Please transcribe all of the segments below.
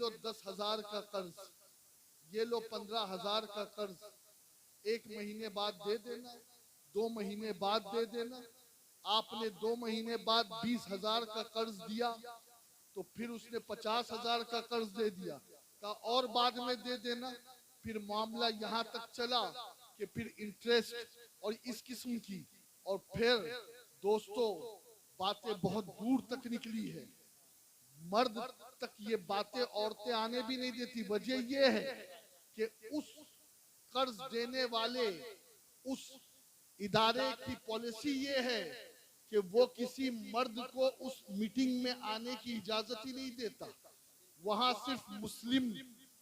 लो 10,000 का कर्ज, ये लो 15,000 का कर्ज, 1 महीने बाद दे देना, 2 महीने बाद दे देना। आपने 2 महीने बाद 20,000 का कर्ज दिया, तो फिर उसने 50,000 का कर्ज दे दिया, का और बाद में दे देना। फिर मामला यहाँ तक चला कि फिर इंटरेस्ट और इस किस्म की, और फिर दोस्तों बातें बहुत दूर तक निकली है। मर्द तक ये बातें औरतें आने भी नहीं देती। वजह ये है कि उस कर्ज देने वाले उस इदारे की पॉलिसी ये है कि वो किसी मर्द को उस मीटिंग में आने की इजाजत ही नहीं देता। वहां सिर्फ मुस्लिम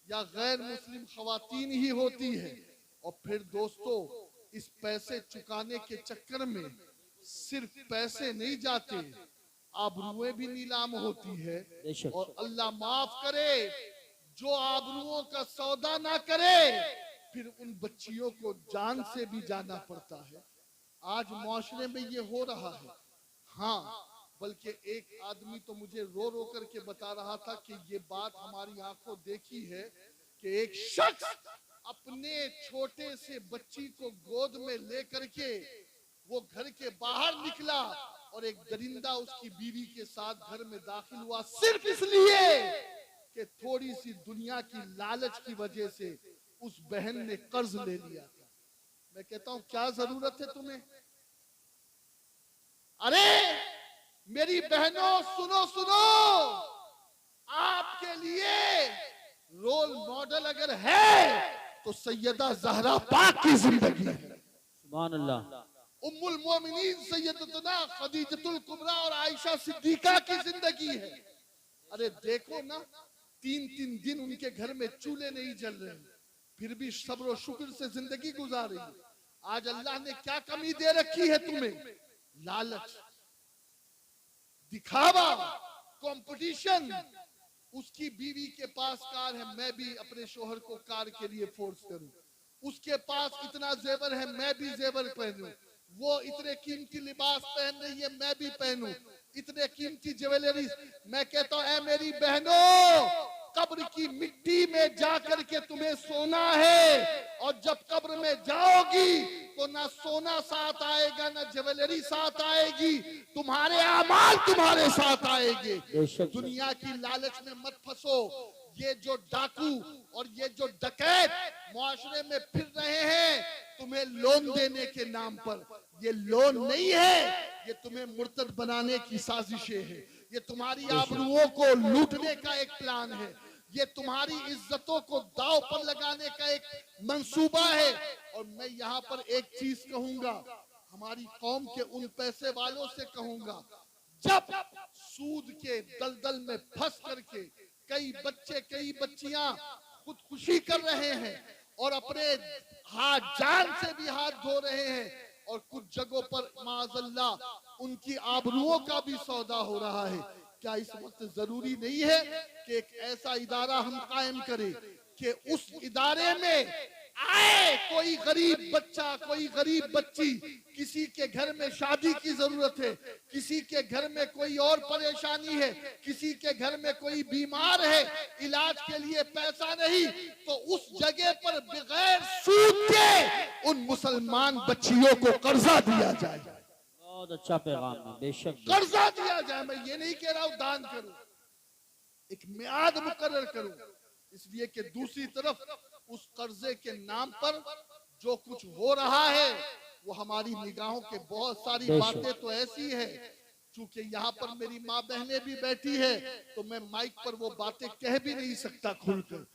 या गैर मुस्लिम खवातीन ही होती है। और फिर दोस्तों इस पैसे चुकाने के चक्कर में सिर्फ पैसे नहीं जाते, आबरूएं भी नीलाम होती है। और अल्लाह माफ करे जो आबरूओं का सौदा ना करे, फिर उन बच्चियों को जान से भी जाना पड़ता है। आज मुआशरे में ये हो रहा है। हाँ, बल्कि एक आदमी तो मुझे रो रो करके बता रहा था कि ये बात हमारी आंखों देखी है कि एक शख्स अपने छोटे से बच्ची को गोद में लेकर के वो घर के बाहर निकला और एक दरिंदा उसकी बीवी के साथ घर में दाखिल हुआ, सिर्फ इसलिए कि थोड़ी सी दुनिया की लालच की वजह से उस बहन ने कर्ज ले लिया था। मैं कहता हूं क्या जरूरत है तुम्हें? अरे मेरी बहनों सुनो सुनो, आपके लिए रोल मॉडल अगर है तो सैयदा ज़हरा पाक की जिंदगी है। सुभान अल्लाह। उम्मुल मोमिनीन सैयदतुना खदीजतुल कुबरा और आयशा सिद्दीका की जिंदगी है। अरे देखो ना, 3-3 दिन उनके घर में चूल्हे नहीं जल रहे, फिर भी सब्र और शुक्र से जिंदगी गुजार रही है। आज अल्लाह ने क्या कमी दे रखी है तुम्हें? लालच, दिखावा, कंपटीशन। उसकी बीवी के पास कार है, मैं भी अपने शोहर को कार के लिए फोर्स करूं। उसके पास इतना जेवर है, मैं भी जेवर पहनूं। वो इतने कीमती लिबास पहन रही है, मैं भी पहनूं। इतने कीमती ज्वेलरी। मैं कहता हूं ऐ मेरी बहनों, कब्र की मिट्टी में जाकर के तुम्हें सोना है, और जब कब्र में जाओगी तो ना सोना साथ आएगा ना ज्वेलरी साथ आएगी, तुम्हारे अमाल तुम्हारे साथ आएंगे। दुनिया की लालच में मत फंसो। ये जो डाकू और ये जो डकैत मुआशरे में फिर रहे हैं तुम्हें लोन देने के नाम पर, ये लोन नहीं है, ये तुम्हें मुर्तद बनाने की साजिशें हैं। ये तुम्हारी आबरूओं को लूटने का एक प्लान है। ये तुम्हारी इज्जतों को दाव पर लगाने का एक मंसूबा है। और मैं यहाँ पर एक चीज कहूंगा, हमारी कौम के उन पैसे वालों से कहूंगा, जब सूद के दलदल में फंस करके कई बच्चे कई बच्चियां खुदकुशी कर रहे हैं और अपने हाथ जान से भी हाथ धो रहे हैं, और कुछ जगहों पर माअज़ल्लाह उनकी आबरूओं का भी सौदा हो रहा है, क्या इस वक्त जरूरी नहीं है कि एक ऐसा इदारा हम कायम करें कि उस इदारे में आए कोई गरीब बच्चा, कोई गरीब बच्ची, किसी के घर में शादी की जरूरत है, किसी के घर में कोई और परेशानी है, किसी के घर में कोई बीमार है, इलाज के लिए पैसा नहीं, तो उस जगह पर बगैर सूद के उन मुसलमान बच्चियों को कर्जा दिया जाए। बहुत अच्छा पैगाम है, बेशक कर्जा दिया जाए। मैं ये नहीं कह रहा हूं दान करूं, एक मियाद मुकर्रर करूं, इसलिए कि दूसरी तरफ उस कर्जे के नाम पर जो कुछ हो रहा है वो हमारी निगाहों के बहुत सारी बातें तो ऐसी है, चूंकि यहाँ पर मेरी माँ बहनें भी बैठी है तो मैं माइक पर वो बातें कह भी नहीं सकता खुलकर,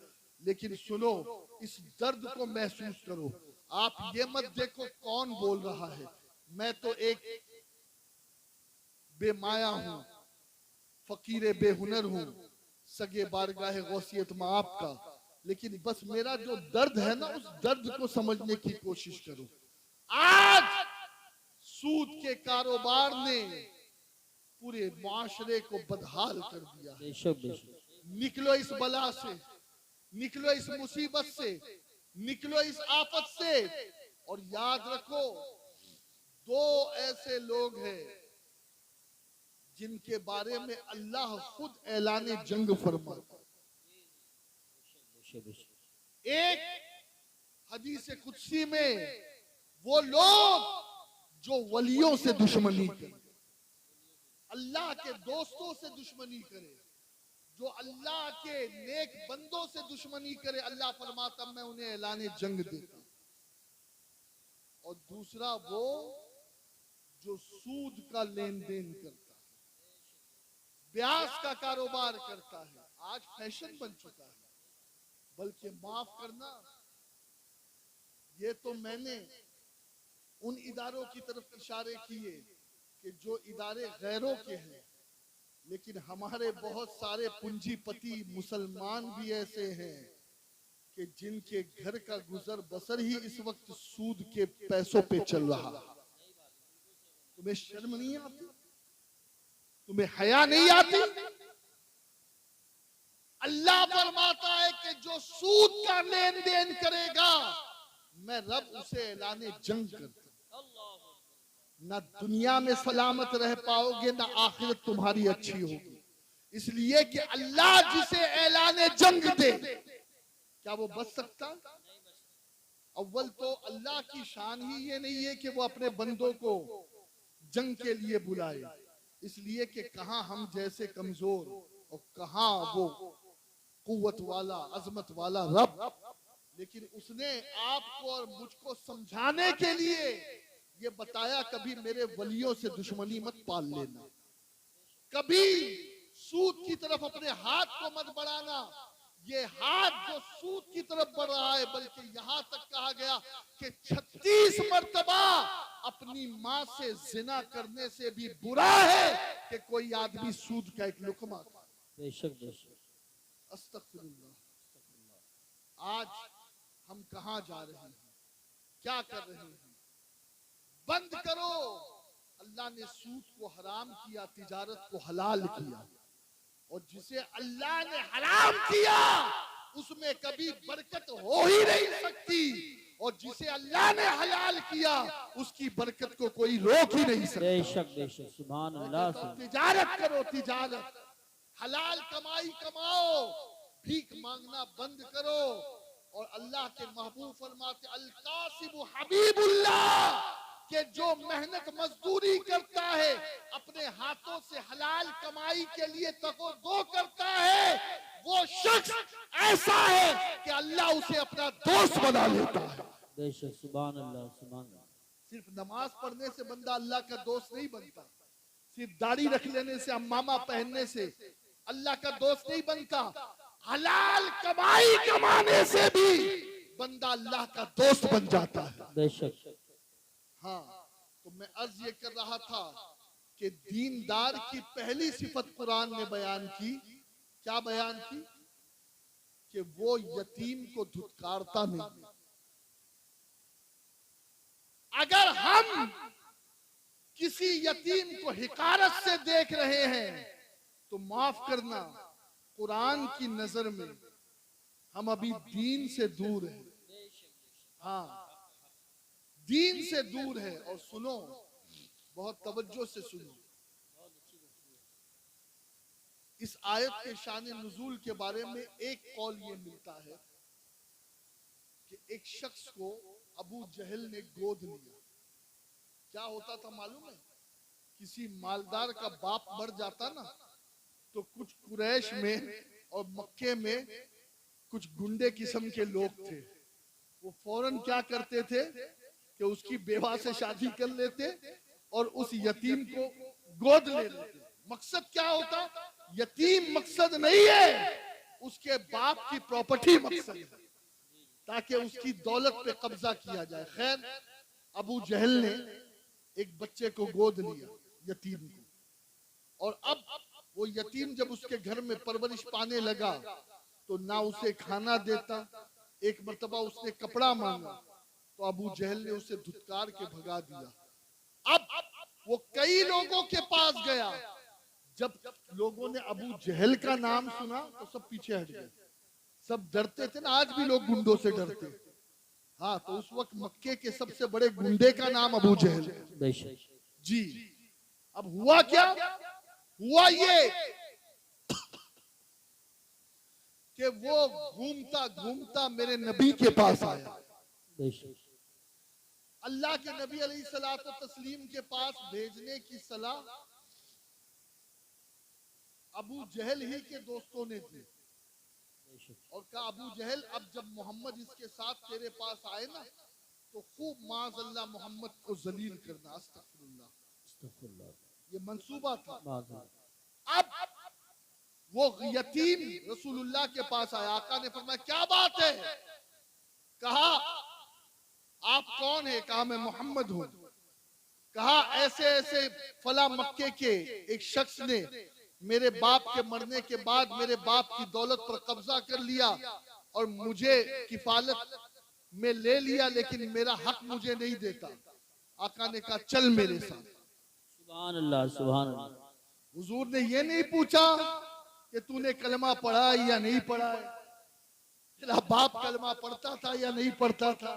लेकिन सुनो, इस दर्द को महसूस करो। आप ये मत देखो कौन बोल रहा है, मैं तो एक बेमाया हूं, फकीर बेहुनर हूं, सगे बारगाह गौसियत में आपका, लेकिन बस मेरा जो दर्द है ना, उस दर्द को समझने की कोशिश करो। आज सूद के कारोबार ने पूरे माशरे को बदहाल कर दिया है। बेशक बेशक। निकलो इस बला से, निकलो इस मुसीबत से, निकलो इस आफत से, और याद रखो दो ऐसे लोग हैं जिनके बारे में अल्लाह खुद ऐलान जंग फरमाता। बेशक बेशक एक हदीस कुदसी में वो लोग जो वलियों से दुश्मनी करे, अल्लाह के दोस्तों से दुश्मनी करे, जो अल्लाह के नेक बंदों से दुश्मनी करे, अल्लाह फरमाता मैं उन्हें ऐलाने जंग देता। और दूसरा वो जो सूद का लेन देन करता है, ब्याज का कारोबार करता है, आज फैशन बन चुका है। बल्कि माफ करना, ये तो मैंने उन इदारों की तरफ इशारे किए कि जो इदारे गैरों के हैं, लेकिन हमारे बहुत सारे पूंजीपति मुसलमान भी ऐसे हैं कि जिनके घर का गुजर बसर ही इस वक्त सूद के पैसों पे चल रहा है। तुम्हें शर्म नहीं आती? तुम्हें हया नहीं आती? अल्लाह फरमाता है कि जो सूद का लेन देन करेगा मैं रब उसे ऐलाने जंग करता। ना दुनिया में सलामत रह पाओगे, ना आखिरत तुम्हारी अच्छी होगी। इसलिए कि अल्लाह जिसे ऐलाने जंग दे, क्या वो बच सकता? अव्वल तो अल्लाह की शान ही ये नहीं है कि वो अपने बंदों को जंग के लिए बुलाए, इसलिए कि कहां हम जैसे कमजोर और कहां वो कुव्वत वाला अजमत वाला रब। लेकिन उसने आपको और मुझको समझाने के लिए ये बताया, कभी मेरे वलियों से दुश्मनी मत पाल लेना, कभी सूद की तरफ अपने हाथ को मत बढ़ाना। ये हाथ जो सूद की तरफ बढ़ रहा है, बल्कि यहां तक कहा गया कि 36 मर्तबा अपनी मां से जिना करने से भी बुरा है कि कोई आदमी सूद का एक लुकमा खाए। बेशक बेशक। अस्तगफिरुल्लाह। आज हम कहां जा रहे हैं, क्या कर रहे हैं? बंद करो। अल्लाह ने सूद को हराम किया, तिजारत को हलाल किया, और जिसे अल्लाह ने हराम किया उसमें कभी बरकत हो ही नहीं सकती, और जिसे अल्लाह ने हलाल किया उसकी बरकत को कोई रोक ही नहीं सकता। बेशक बेशक। सुभान अल्लाह। तिजारत करो, तिजारत, हलाल कमाई कमाओ, भीख मांगना बंद करो। और अल्लाह के महबूब फरमाते अल कासिबु हबीबुल्लाह, कि जो मेहनत मजदूरी करता है, अपने हाथों से हलाल कमाई के लिए तको करता है, वो शख्स ऐसा है कि अल्लाह उसे अपना दोस्त बना लेता है। बेशक। सुभान अल्लाह सुभान अल्लाह। सिर्फ नमाज पढ़ने से बंदा अल्लाह का दोस्त नहीं बनता, सिर्फ दाढ़ी रख लेने से, अम्मामा पहनने से अल्लाह का दोस्त नहीं बनता। हलाल कमाई कमाने से भी बंदा अल्लाह का दोस्त बन जाता है। बेशक। हाँ, तो मैं अर्ज ये कर रहा था कि दीनदार की पहली सिफत कुरान ने बयान की। क्या बयान की? कि वो यतीम को धुतकारता नहीं। अगर हम किसी यतीम को हिकारत से देख रहे हैं तो माफ करना, कुरान की नजर में हम अभी दीन से दूर हैं। हाँ, दीन से दूर है। और सुनो, बहुत तवज्जो से सुनो, इस आयत के शान नुज़ूल के बारे में एक कौल ये मिलता है कि एक शख्स को अबू जहल ने गोद लिया। क्या होता था मालूम है? किसी मालदार का बाप मर जाता ना, तो कुछ कुरैश में और मक्के में कुछ गुंडे किस्म के लोग थे, वो फौरन क्या करते थे कि उसकी बेवा से शादी कर लेते और उस यतीम को गोद ले लेते। मकसद क्या होता? यतीम मकसद नहीं है, उसके बाप की प्रॉपर्टी मकसद है, ताकि उसकी दौलत पे कब्जा किया जाए। खैर, अबू जहल ने एक बच्चे को गोद लिया, यतीम को, और अब वो यतीम जब उसके घर में परवरिश पाने लगा तो ना उसे खाना देता। एक मर्तबा उसने कपड़ा मांगा तो अबू जहल ने उसे धुतकार के भगा दिया। अब वो कई लोगों के पास गया, जब लोगों ने अबू जहल का नाम सुना तो सब पीछे हट गए, सब डरते थे ना, आज भी लोग गुंडों से डरते। हाँ, तो उस वक्त मक्के के सबसे बड़े गुंडे का नाम अबू जहल जी। अब हुआ क्या? हुआ ये कि वो घूमता घूमता मेरे नबी के पास आया। बेशक अल्लाह के नबी अलैहिस्सलातो तस्लीम के पास भेजने की सलाह अबू जहल ही के दोस्तों ने दी बेशक और कहा अबू जहल अब जब मोहम्मद इसके साथ तेरे पास आए ना तो खूब माज़अल्लाह मोहम्मद को जलील करना। अस्तगफिरुल्लाह, अस्तगफिरुल्लाह ये मंसूबा था। माज़अल्लाह अब वो यतीम रसूलुल्लाह के पास आया। आका ने फरमाया क्या बात है? कहा आप कौन है? कहा मैं मोहम्मद हूं। कहा ऐसे ऐसे फला मक्के के एक शख्स ने मेरे बाप के मरने के बाद मेरे बाप की दौलत पर कब्जा कर लिया और मुझे किफालत में ले लिया, लेकिन मेरा हक मुझे नहीं देता। आका ने कहा चल मेरे साथ। सुभान अल्लाह सुभान अल्लाह। हुजूर ने ये नहीं पूछा कि तूने कलमा पढ़ा है या नहीं पढ़ा है, तेरा बाप कलमा पढ़ता था या नहीं पढ़ता था।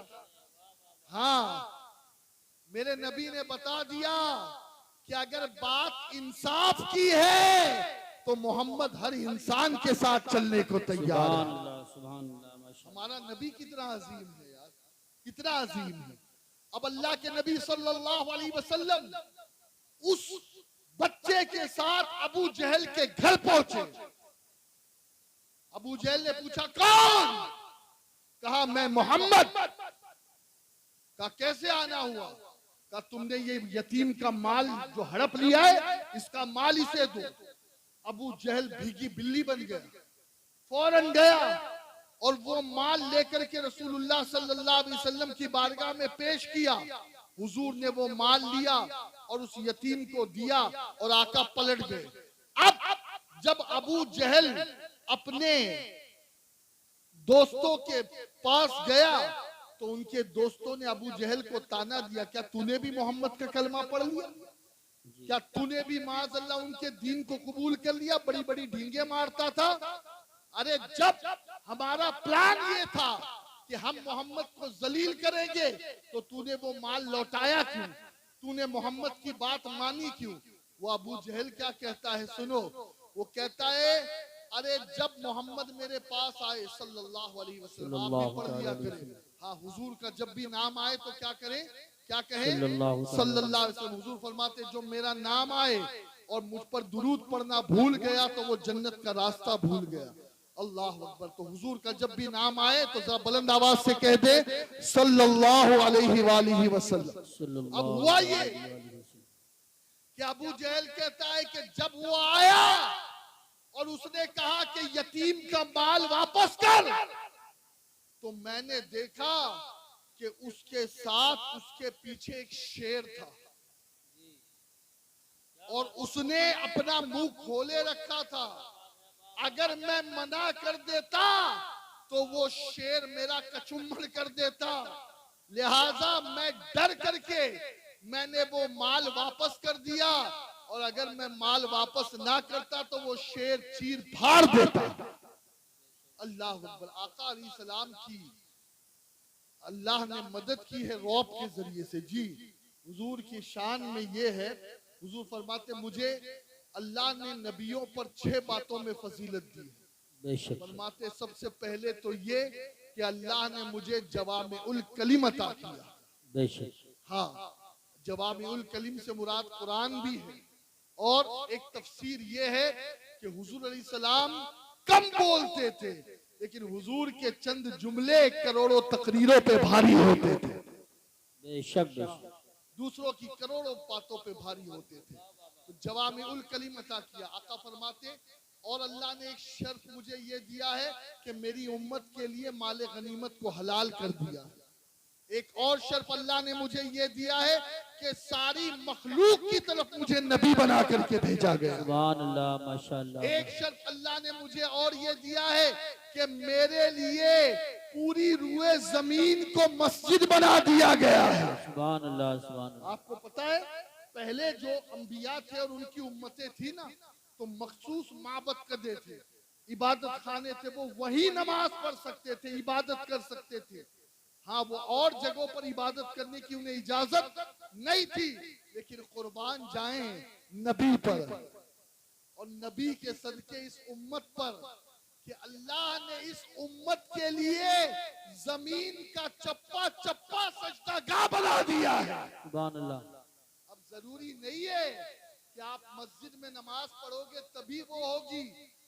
हाँ, मेरे नबी ने बता दिया कि अगर बात इंसाफ की है तो मोहम्मद हर इंसान के साथ चलने को तैयार सुभान है। अल्लाह सुभान अल्लाह माशाअल्लाह। हमारा नबी कितना अजीम है यार, कितना अजीम है। अब अल्लाह के नबी सल्लल्लाहु अलैहि वसल्लम उस बच्चे के साथ अबू जहल के घर पहुंचे। अबू जहल ने पूछा कौन? कहा मैं मोहम्मद। कहा कैसे आना हुआ? कहा तुमने ये यतीम का माल जो हड़प लिया है इसका माल इसे दो। अबू जहल भीगी बिल्ली बन गया, फौरन गया और वो माल लेकर के रसूलुल्लाह सल्लल्लाहु अलैहि वसल्लम की बारगाह में पेश किया। हुजूर ने वो माल लिया और उस यतीम को दिया और आका पलट गए। अब जब अबू जहल अपने दोस्तों के पास गया तो उनके दोस्तों ने अबू जहल को ताना दिया, क्या तूने भी मोहम्मद का कलमा पढ़ लिया? क्या तूने भी माज़अल्लाह उनके दीन को कबूल कर लिया? बड़ी बड़ी ढींगे मारता था। अरे जब हमारा प्लान ये था कि हम मोहम्मद को जलील करेंगे तो तूने वो माल लौटाया क्यों? तूने मोहम्मद की बात मानी क्यों? वो अबू जहल क्या कहता है सुनो, वो कहता है अरे जब मोहम्मद मेरे पास आए सल्लल्लाहु अलैहि वसल्लम, आप भी पढ़ लिया करें। हाँ, हुजूर का जब भी नाम आए तो क्या करें? क्या कहें? सल्लल्लाहु अलैहि वसल्लम। हुजूर फरमाते जो मेरा नाम आए और मुझ पर दुरूद पढ़ना भूल गया तो वो जन्नत का रास्ता भूल गया। अल्लाह अकबर। तो हुजूर का जब भी नाम आए तो जरा बुलंद आवाज से कह दे सल्लल्लाहु अलैहि वसल्लम। अब हुआ ये कि अबू जहल कहता है कि जब वो आया और उसने कहा कि यतीम का माल वापस कर, तो मैंने देखा कि उसके साथ उसके पीछे एक शेर था और उसने अपना मुंह खोले रखा था। अगर मैं मना कर देता तो वो शेर मेरा कचुम्बड़ कर देता, लिहाजा मैं डर करके मैंने वो माल वापस कर दिया और अगर मैं माल वापस ना करता तो वो शेर चीर फाड़ देता। अल्लाह अकबर। आका अलैहिस्सलाम की अल्लाह ने मदद की है रौब के जरिए से। जी, हुजूर की शान में ये है, हुजूर फरमाते मुझे अल्लाह ने नबियों पर 6 बातों में फजीलत दी है। फरमाते सबसे पहले तो ये कि अल्लाह ने मुझे जवामिउल कलिम अता किया। हाँ, जवामिउल कलिम से मुराद कुरान भी है और एक तफसीर ये है कि हुजूर अलैहिस्सलाम कम बोलते थे लेकिन हुजूर के चंद जुमले करोड़ों तकरीरों पे भारी होते थे। बेशक बेशक। दूसरों की करोड़ों बातों पे भारी होते थे। तो जवामिउल कलिम अता किया। आका फरमाते और अल्लाह ने एक शर्त मुझे ये दिया है कि मेरी उम्मत के लिए माले गनीमत को हलाल कर दिया। एक और शर्त अल्लाह ने मुझे ये दिया है कि सारी मखलूक की तरफ मुझे नबी बना करके भेजा गया। सुभान अल्लाह माशाअल्लाह। एक शर्त अल्लाह ने मुझे और ये दिया है कि मेरे लिए पूरी रूए जमीन को मस्जिद बना दिया गया है। सुभान अल्लाह सुभान अल्लाह। आपको पता है पहले जो अंबिया थे और उनकी उम्मतें थी ना तो मखसूस माबद कदे थे, इबादत खाने थे, वो वही नमाज पढ़ सकते थे, इबादत कर सकते थे। हाँ, वो और जगहों पर इबादत करने की उन्हें इजाजत नहीं थी, लेकिन कुर्बान जाएं नबी पर और नबी के सदके इस उम्मत पर कि अल्लाह ने इस उम्मत के लिए जमीन का चप्पा चप्पा सजदागाह बना दिया है। सुभान अल्लाह। अब जरूरी नहीं है कि आप मस्जिद में नमाज पढ़ोगे तभी वो होगी।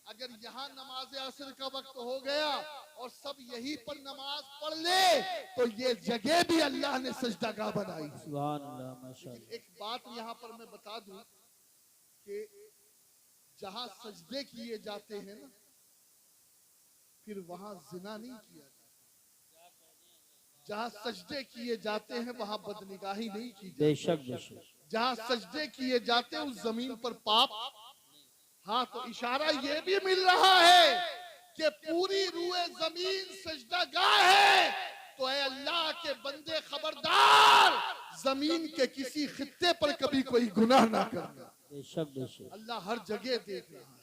अगर यहाँ नमाज असर का वक्त हो गया और सब यहीं पर नमाज पढ़ ले तो ये जगह भी अल्लाह ने सजदागाह बनाई। सुभान अल्लाह माशाअल्लाह। एक बात यहाँ पर मैं बता दूं कि जहां सजदे किए जाते हैं ना, फिर वहां जिना नहीं किया जाता। जहां सजदे किए जाते हैं वहां बदनिगाही नहीं की जाती। बेशक बेशक। जहां सजदे किए जाते हैं उस जमीन पर पाप। हाँ, तो इशारा ये भी मिल रहा है कि पूरी रूए जमीन सजदागाह है। तो ऐ अल्लाह के बंदे खबरदार, जमीन के किसी खित्ते पर कभी कोई गुनाह ना करना। बेशक बेशक। अल्लाह हर जगह देख रहा है।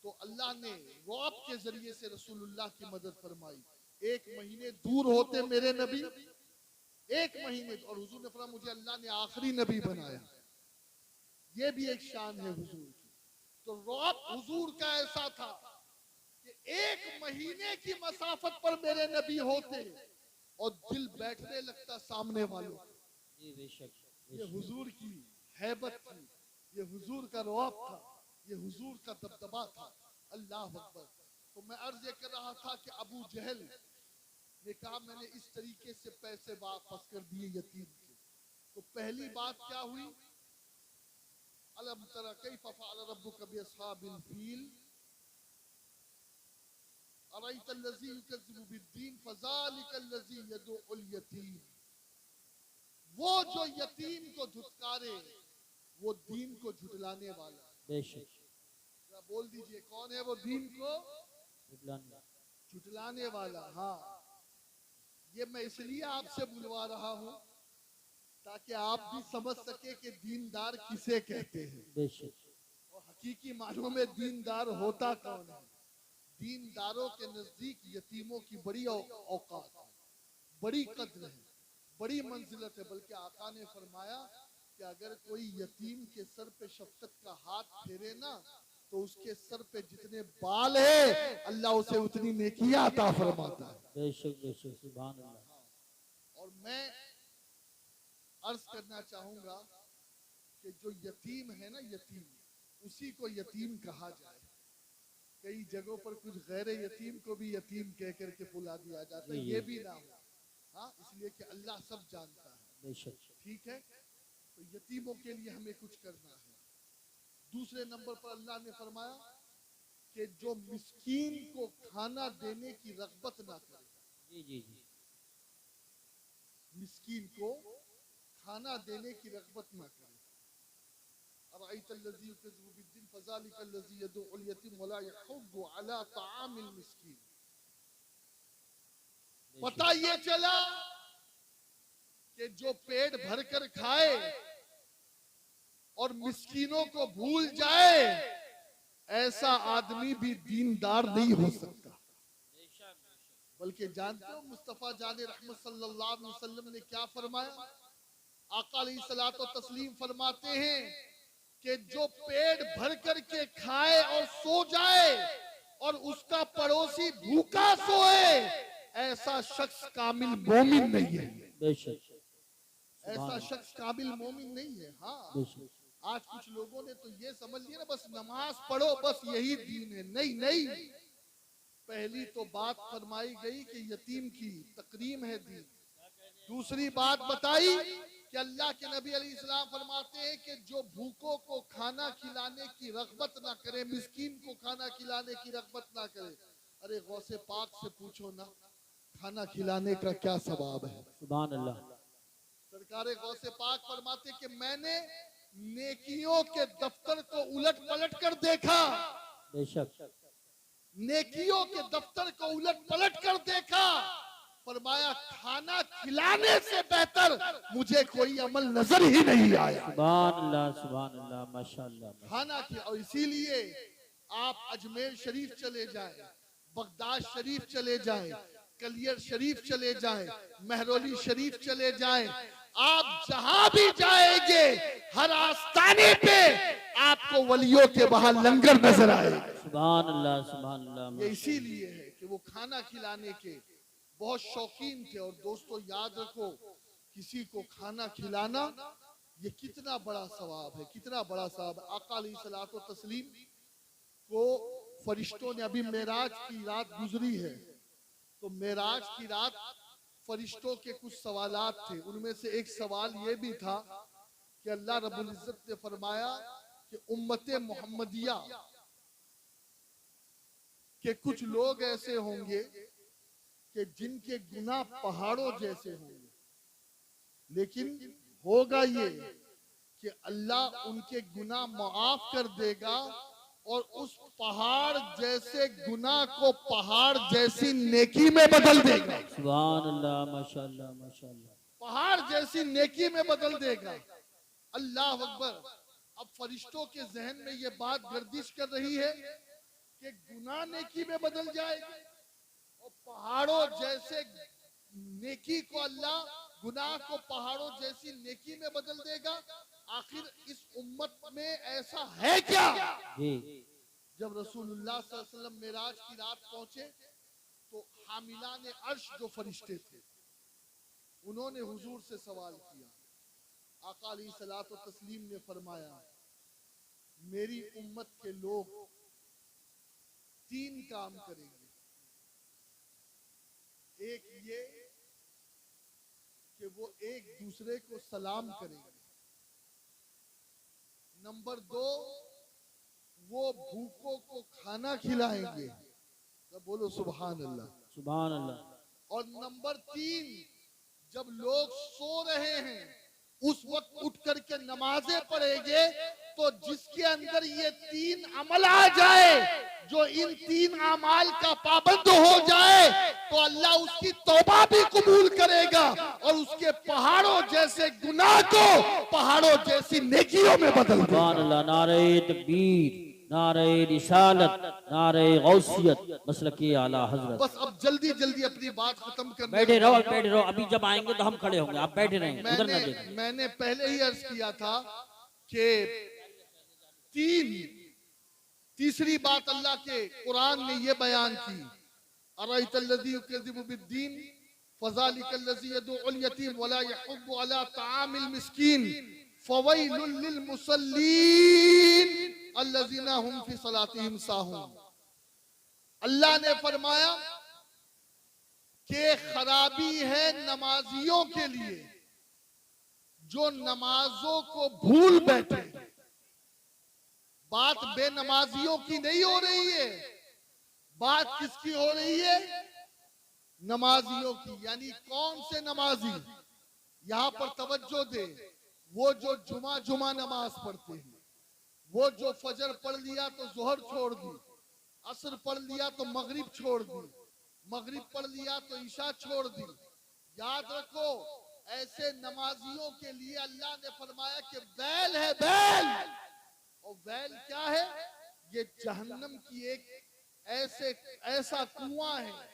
तो अल्लाह ने रौब के जरिए से रसूलुल्लाह की मदद फरमाई। 1 महीने दूर होते मेरे नबी, 1 महीने, और हुजूर ने फरमाया मुझे अल्लाह ने आखिरी नबी बनाया। ये भी एक शान है हुजूर की। तो रौब हुजूर का ऐसा था कि 1 महीने की मसाफत पर मेरे नबी होते और दिल बैठने लगता सामने वालों। जी बेशक। ये हुजूर की हैबत थी, ये हुजूर का रौब था, ये हुजूर का दबदबा था। अल्लाह अकबर। तो मैं अर्ज ये कर रहा था कि अबू जहल ने कहा मैंने इस तरीके से पैसे वापस कर दिए यतीम के। तो पहली बात क्या हुई, अलम तरा कैफ फअल रब्बुका बिअस्हाबिल फील अरअयतल्लज़ी युकज़्ज़िबु बिद्दीन फ़ज़ालिकल्लज़ी यदउल यतीम। वो जो यतीम को धुतकारे वो दीन को झुटलाने वाला। बेशक। बोल दीजिए कौन है वो दीन को झुटलाने झुटलाने वाला। हाँ, ये मैं इसलिए आपसे बुलवा रहा हूँ ताकि आप भी समझ सके कि दीनदार किसे कहते हैं बेशक। और हकीकी मानों में दीनदार होता कौन है। दीनदारों के नजदीक यतीमों की बड़ी औकात है, बड़ी कद्र है, बड़ी मंजिलत है। बल्कि आका ने फरमाया कि अगर कोई यतीम के सर पे शफकत का हाथ फेरे ना तो उसके सर पे जितने बाल है अल्लाह उसे उतनी नेकियां अता फरमाता है। बेशक बेशक। सुभान अल्लाह। और मैं अर्ज करना चाहूंगा कि जो यतीम है ना, यतीम उसी को यतीम कहा जाए। कई जगहों पर कुछ गैर यतीम को भी यतीम कह करके बुला दिया जाता है, ये भी ना हो। हाँ, इसलिए कि अल्लाह सब जानता है। बेशक। ठीक है, तो यतीमों के लिए हमें कुछ करना है। दूसरे नंबर पर अल्लाह ने फरमाया कि जो मिस्कीन को खाना देने की रग़बत ना करे। जी जी जी। मिस्कीन को खाना देने की रग़बत ना करे। अरअयतल्लज़ी युकज़्ज़िबु बिद्दीन फ़ज़ालिकल्लज़ी यदउल यतीम वला यहुद्दु अला तआमिल मिस्कीन। पता ये चला कि जो पेट भरकर खाए और मिस्कीनों को भूल जाए ऐसा आदमी भी दीनदार नहीं हो सकता। बल्कि जानते हो मुस्तफा जाने रहमत सल्लल्लाहु अलैहि वसल्लम ने क्या फरमाया। आका अलैहिस्सलातो तस्लीम फरमाते हैं कि जो पेट भर कर के खाए और सो जाए और उसका पड़ोसी भूखा सोए ऐसा शख्स कामिल मोमिन नहीं है। बेशक। ऐसा शख्स काबिल मोमिन नहीं है। हाँ, बेशक। आज कुछ लोगों ने तो ये समझ लिया ना बस नमाज पढ़ो बस यही दीन है। नहीं नहीं, पहली तो बात फरमाई गई कि यतीम की तकरीम है दीन। दूसरी बात बताई कि अल्लाह के नबी अलैहिस्सलाम फरमाते हैं कि जो भूखों को खाना खिलाने की रग़बत ना करे, मिस्कीन को खाना खिलाने की रग़बत ना करे। अरे गौसे पाक से पूछो ना खाना खिलाने का क्या सवाब है। सुभान अल्लाह। सरकारे गौसे पाक फरमाते कि मैंने नेकियों के दफ्तर को उलट पलट कर देखा। बेशक। नेकियों के दफ्तर को उलट पलट कर देखा। फरमाया खाना खिलाने से बेहतर मुझे कोई अमल नजर ही नहीं आया। सुभान अल्लाह माशाअल्लाह। खाना खिला, और इसीलिए आप अजमेर शरीफ चले जाएं, बगदाद शरीफ चले जाएं, कलियर शरीफ चले जाएं, महरौली शरीफ चले जाएं, आप जहां भी जाएंगे हर आस्ताने पे आपको वलियों के वहां लंगर नजर आएगा। सुभान अल्लाह, सुभान अल्लाह। ये इसीलिए है कि वो खाना खिलाने के बहुत शौकीन थे। और दोस्तों याद रखो, किसी को खाना खिलाना ये कितना बड़ा सवाब है, कितना बड़ा सवाब है। आका अलैहिस्सलातो व तस्लीम को फरिश्तों ने, अभी मेराज की रात गुजरी है, तो मेराज की रात फरिश्तों के कुछ सवालात थे। उनमें से एक सवाल ये भी था कि अल्लाह रब्बुल इज्जत ने फरमाया कि उम्मते मोहम्मदिया के कुछ लोग ऐसे होंगे कि जिनके गुनाह पहाड़ों जैसे होंगे, लेकिन होगा ये कि अल्लाह उनके गुनाह माफ कर देगा और उस पहाड़ जैसे गुनाह को पहाड़ जैसी नेकी में बदल देगा। सुभान अल्लाह, माशाअल्लाह, माशाअल्लाह। पहाड़ जैसी नेकी में बदल देगा। अल्लाह अकबर। अब फरिश्तों के जहन में ये बात गर्दिश कर रही है कि गुनाह नेकी में बदल जाएगी और पहाड़ों जैसे नेकी को अल्लाह गुनाह को पहाड़ों जैसी नेकी में बदल देगा। आखिर इस उम्मत में ऐसा है क्या? जी। जब रसूलुल्लाह सल्लल्लाहु अलैहि वसल्लम मेराज की रात पहुंचे तो हामिलाने अर्श जो फरिश्ते थे उन्होंने हुजूर से सवाल किया। आका अलैहिस्सलातो व तस्लीम ने फरमाया, मेरी उम्मत के लोग 3 काम करेंगे। एक ये कि वो एक दूसरे को सलाम करेंगे। नंबर 2, वो भूखों को खाना खिलाएंगे। तो बोलो सुभान अल्लाह, सुभान अल्लाह। और नंबर 3, जब लोग सो रहे हैं उस वक्त उठ करके नमाजें पढ़ेंगे, तो जिसके अंदर ये 3 अमल आ जाए, जो इन 3 अमाल का पाबंद हो जाए, तो अल्लाह उसकी तौबा भी कबूल करेगा और उसके पहाड़ों जैसे गुनाह को पहाड़ों जैसी नेकियों में बदल देगा। सुभान अल्लाह। नारे तकबीर, नारे रिसालत, नारे गौसियत, मसलकी आला हजरत। बस अब जल्दी जल्दी अपनी बात खत्म करने बैठे रहो, बैठे रहो, अभी जब आएंगे तो हम खड़े होंगे, आप बैठे रहेंगे, उधर ना देखिए। मैंने पहले ही अर्ज किया था कि तीसरी बात अल्लाह के कुरान ने ये बयान की, अराइतल्लज़ी युकज़्ज़िबु बिद्दीन फ़ज़ालिकल्लज़ी यदउल यतीम वला यहुब्बु अला तआमिल मिस्कीन फ़वैलुल लिल मुसल्लीन अल्लज़ीना हुम फ़ी सलातिहिम साहून। अल्लाह ने फरमाया कि खराबी है नमाजियों के लिए जो नमाजों को भूल बैठे। बात बेनमाजियों की नहीं हो रही है, बात किसकी हो रही है? नमाजियों की। यानी कौन से नमाजी? यहां पर तवज्जो दे, वो जो जुमा नमाज पढ़ते हैं, वो जो फजर पढ़ लिया तो जोहर छोड़ दी, असर पढ़ लिया तो मगरिब छोड़ दी, मगरिब पढ़ लिया तो ईशा छोड़ दी। याद रखो, ऐसे नमाजियों के लिए अल्लाह ने फरमाया कि बैल है, बैल। और बैल क्या है? ये जहन्नम की एक ऐसा कुआं है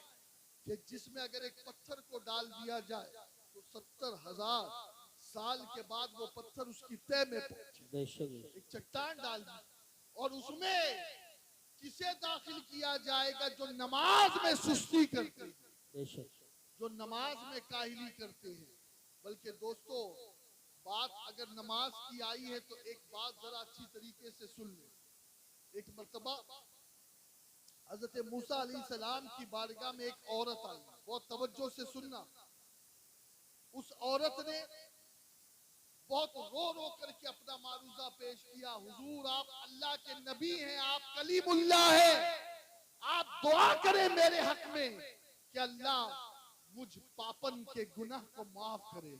कि जिसमें अगर एक पत्थर को डाल दिया जाए तो 70,000 साल के बाद वो पत्थर उसकी तह में पहुंचे। एक चट्टान डाल दी और उसमें किसे दाखिल किया जाएगा? जो नमाज में सुस्ती करते हैं, जो नमाज में काहिली करते हैं। बल्कि दोस्तों, बात अगर नमाज की आई है तो एक बात जरा अच्छी तरीके से सुन ले। एक मर्तबा हजरत मूसा अलैहिस्सलाम की बारगाह में एक औरत आई। बहुत तवज्जो से सुनना। उस औरत ने बहुत रो रो करके अपना मारूजा पेश किया। हुजूर, आप अल्लाह के नबी हैं, आप कलीमुल्लाह हैं, आप दुआ करें मेरे हक में कि अल्लाह मुझ पापन के गुनाह को माफ करे,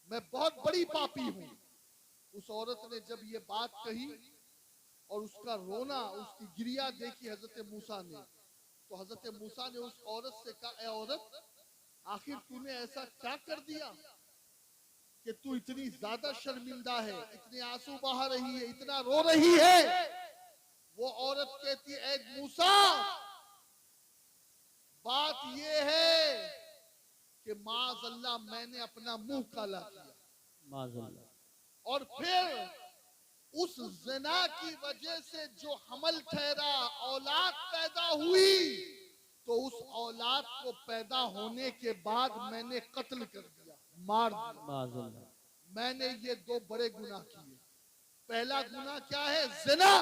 मैं बहुत बड़ी पापी हूं। उस औरत ने जब ये बात कही और उसका रोना, उसकी गिरिया देखी हजरत मूसा ने, तो हजरत मूसा ने उस औरत से कहा, ए औरत, आखिर तूने ऐसा क्या कर दिया कि तू इतनी ज्यादा शर्मिंदा है, इतने आंसू बहा रही है, इतना रो रही है? वो औरत कहती है, ए मूसा, बात ये है कि माज़अल्लाह मैंने अपना मुंह काला किया, माज़अल्लाह। और फिर उस ज़िना की वजह से जो हमल ठहरा, औलाद पैदा हुई, तो उस औलाद को पैदा होने के बाद मैंने कत्ल कर दिया, मार दिया। माज़अल्लाह। मैंने ये दो बड़े गुनाह किए। पहला गुनाह क्या है? ज़िना।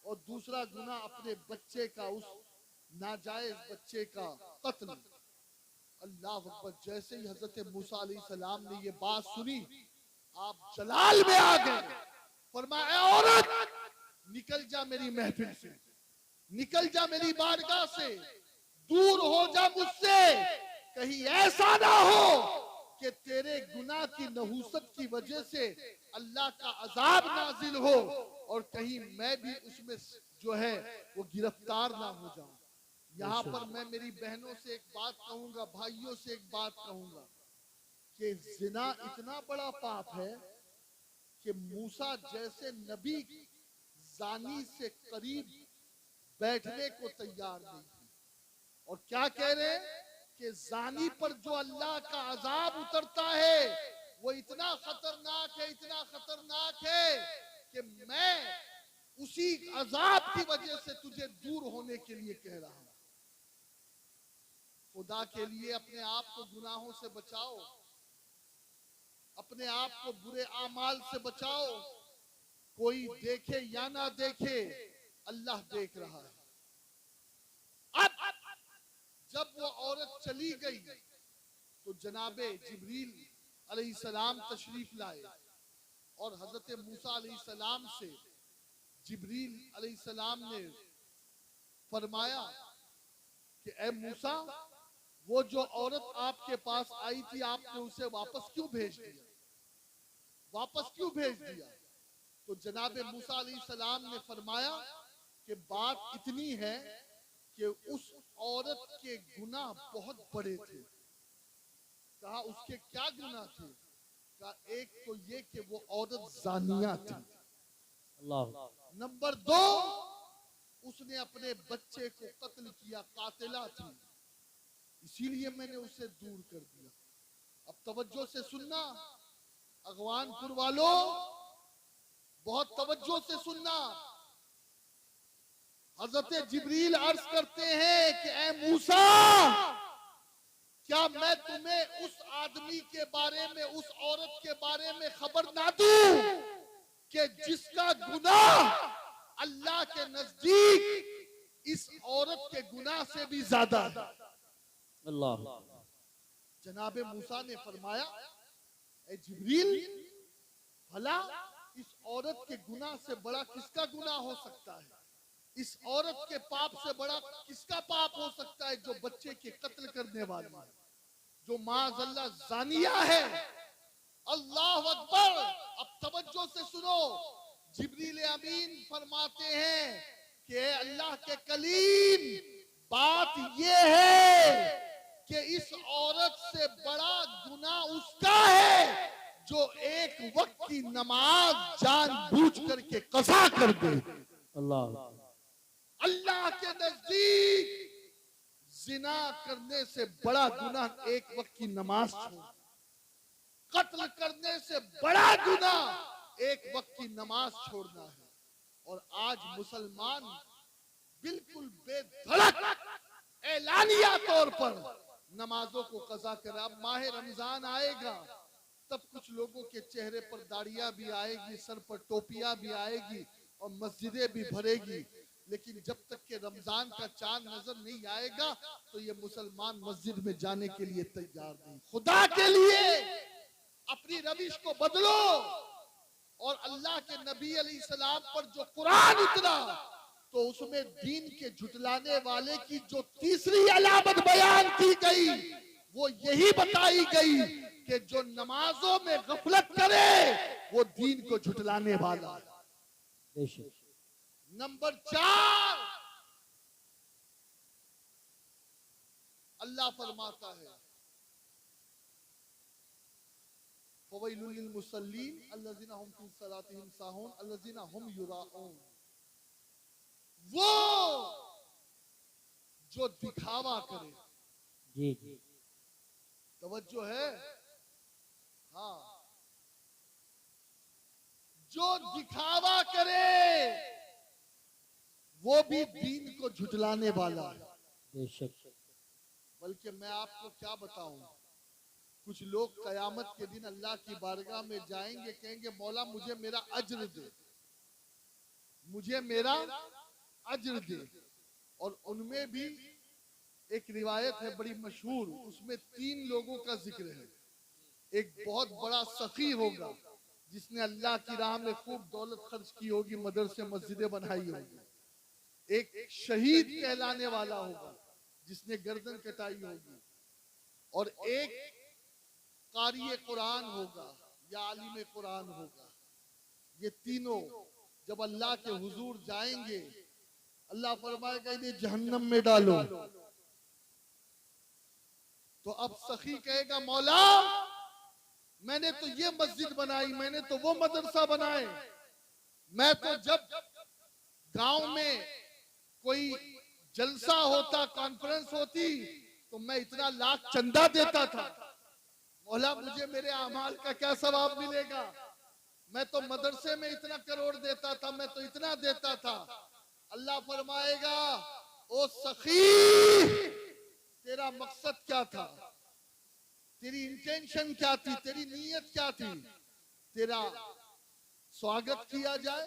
और दूसरा गुनाह अपने बच्चे का, उस नाजायज बच्चे का कत्ल। अल्लाह अकबर। जैसे ही हजरत मूसा अलैहिस्सलाम ने ये बात सुनी, आप जलाल में आ गए। फरमाया, औरत निकल जा मेरी महफिल से, निकल जा मेरी बारगाह से, दूर हो जा मुझसे। कहीं ऐसा ना हो कि तेरे गुनाह की नहूसत की वजह से अल्लाह का अजाब नाजिल हो और कहीं मैं भी उसमें जो है वो गिरफ्तार ना हो जाऊं। यहाँ पर मैं मेरी बहनों से एक बात कहूंगा, भाइयों से एक बात कहूंगा कि जिना इतना बड़ा पाप है कि मूसा जैसे नबी जानी से करीब बैठने को तैयार नहीं थे। और क्या कह रहे हैं कि जानी पर जो अल्लाह का अजाब उतरता है वो इतना खतरनाक है, इतना खतरनाक है कि मैं उसी अजाब की वजह से तुझे दूर होने के लिए कह रहा हूं। खुदा के लिए अपने आप को गुनाहों से बचाओ, अपने आप को बुरे आमाल से बचाओ। कोई देखे या ना देखे, अल्लाह देख रहा है। अब जब वो औरत चली गई तो जनाबे जिब्रील अलैहिस्सलाम तशरीफ लाए और हजरत मूसा अलैहिस्सलाम से जिब्रील अलैहिस्सलाम ने फरमाया कि ए मूसा, वो जो औरत आपके पास आई थी, आपने उसे वापस क्यों भेज दिया? वापस क्यों भेज दिया? तो जनाबे मूसा अलैहिस्सलाम ने फरमाया कि बात इतनी है कि उस औरत के गुनाह बहुत बड़े थे। कहा उसके क्या गुनाह थे? कहा एक तो ये कि वो औरत जानिया थी, अल्लाह। नंबर 2 उसने अपने बच्चे को कत्ल किया, कातिला थी, इसीलिए मैंने उसे दूर कर दिया। अब तवज्जो से सुनना अगवानपुर वालों, बहुत तवज्जो से सुनना। हजरत जिब्रील अर्ज करते हैं कि ए मूसा, क्या मैं तुम्हें उस आदमी के बारे में, उस औरत के बारे में खबर ना दूं कि जिसका गुनाह अल्लाह के नजदीक इस औरत के गुनाह से भी ज्यादा है? अल्लाह। जनाबे मूसा ने फरमाया, ए जिब्रील, भला इस औरत के गुनाह से बड़ा किसका गुनाह हो सकता है? इस औरत के पाप से बड़ा किसका पाप हो सकता है जो बच्चे के कत्ल करने वाली है, जो माज़अल्लाह जानिया है? अल्लाह अकबर। अब तवज्जो से सुनो, जिब्रील अमीन फरमाते हैं कि अल्लाह के कलीम, बात ये है कि इस औरत से बड़ा गुनाह उसका है जो एक वक्त की नमाज जानबूझ करके कज़ा कर दे। अल्लाह। अल्लाह के नजदीक जिना करने से बड़ा गुनाह एक वक्त की नमाज छोड़ना, कत्ल करने से बड़ा गुनाह एक वक्त की नमाज छोड़ना है। और आज मुसलमान बिल्कुल बेधड़क ऐलानिया तौर पर नमाजों को कज़ा करे। अब माह रमजान आएगा तब कुछ लोगों के चेहरे पर दाढ़ियां भी आएगी, सर पर टोपियां भी आएगी और मस्जिदें भी भरेगी, लेकिन जब तक के रमजान का चांद नजर नहीं आएगा तो ये मुसलमान मस्जिद में जाने के लिए तैयार नहीं। खुदा के लिए अपनी रविश को बदलो। और अल्लाह के नबी अलैहिस्सलाम पर जो कुरान उतरा तो उसमें दीन के झुटलाने वाले की जो तीसरी अलामत बयान की गई वो यही बताई गई कि जो नमाजों में गफलत करे वो दीन को झुटलाने वाला है। नंबर 4, अल्लाह फरमाता है, फवैलुल लिल मुसल्लीन अल्लज़ीना हुम फी सलातिहिम साहून अल्लज़ीना हुम युराऊन। वो जो दिखावा करे, जी जी, तवज्जो है? हाँ, जो दिखावा करे वो भी दीन को झुठलाने वाला है। बेशक। बल्कि मैं आपको क्या बताऊं, कुछ लोग कयामत के दिन अल्लाह की बारगाह में जाएंगे, कहेंगे मौला मुझे मेरा अज्र दे, मुझे मेरा अज्र दे। और उनमें भी एक रिवायत है बड़ी मशहूर, उसमें 3 लोगों का जिक्र है। एक बहुत बड़ा सखी होगा जिसने अल्लाह की राह में खूब दौलत खर्च की होगी, मदरसे मस्जिदें बनाई होगी। एक शहीद कहलाने वाला होगा जिसने गर्दन कटाई होगी। और एक कारी कुरान होगा या आलिम कुरान होगा। ये तीनों जब अल्लाह के हुजूर जाएंगे, अल्लाह फरमाएगा इन्हें जहन्नम में डालो। तो अब सखी कहेगा मौला मैंने तो ये मस्जिद बनाई, मैंने तो वो मदरसा बनाए, मैं तो जब गांव में कोई जलसा होता, कॉन्फ्रेंस होती, तो मैं इतना लाख चंदा देता था, मौला मुझे मेरे अमाल का क्या सवाब मिलेगा? मैं तो मदरसे में इतना करोड़ देता था, मैं तो इतना देता था। अल्लाह फरमाएगा ओ सखी तेरा मकसद क्या था, तेरी इंटेंशन क्या थी, तेरी नीयत क्या थी? तेरा स्वागत किया जाए